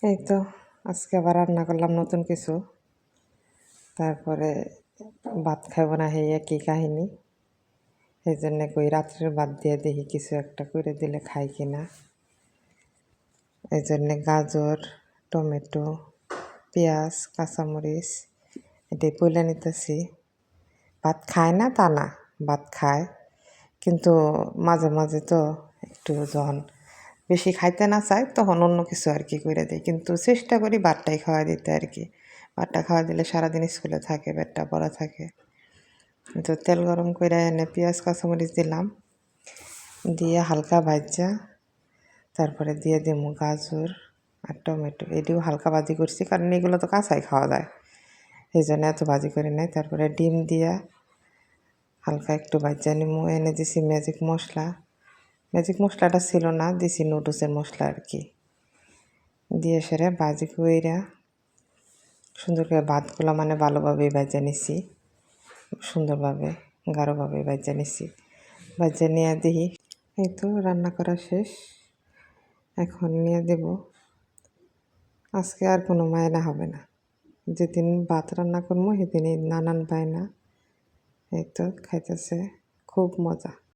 এই তো আজকে আবার রান্না করলাম নতুন কিছু। তারপরে ভাত খাইব না, সেই একই কাহিনী। এই জন্যে কই রাত্রের ভাত দিয়ে দেখি কিছু একটা করে দিলে খাই কিনা। এই জন্যে গাজর, টমেটো, পেঁয়াজ, কাঁচামরিচ এটাই পইলা নিতেছি। ভাত খায় না তা না, ভাত খায়, কিন্তু মাঝে মাঝে তো একটু যখন বেশি খাইতে না চায় তখন অন্য কিছু আর কি করে দিই, কিন্তু চেষ্টা করি ভাতটাই খাওয়া দিতে আর কি। ভাতটা খাওয়া দিলে সারাদিন স্কুলে থাকে, পেটটা ভরা থাকে। তো তেল গরম করে এনে পেঁয়াজ কাঁচামরিচ দিলাম, দিয়ে হালকা ভাজা তারপরে দিয়ে দিমু গাজর আর টমেটো। এটিও হালকা ভাজি করছি, কারণ এগুলো তো কাঁচাই খাওয়া যায়, এই জন্য এত ভাজি করি নাই। তারপরে ডিম দিয়া হালকা একটু ভাজা নিমু। এনে দিছি ম্যাজিক মশলা। ম্যাজিক মশলাটা ছিল না, দিছি নুডলসের মশলা আর কি। দিয়ে সেরে ভাজি কইরা সুন্দর করে ভাতগুলো মানে ভালোভাবে ভাজা নিছি, সুন্দরভাবে গাঢ়ভাবে ভাজা নিছি। ভাজা নিয়ে দিই, এই তো রান্না করা শেষ। এখন নিয়ে দেব। আজকে আর কোনো মায়না হবে না, যেদিন ভাত রান্না করবো সেদিনই নানান বায়না। এই তো খাইতেছে, খুব মজা।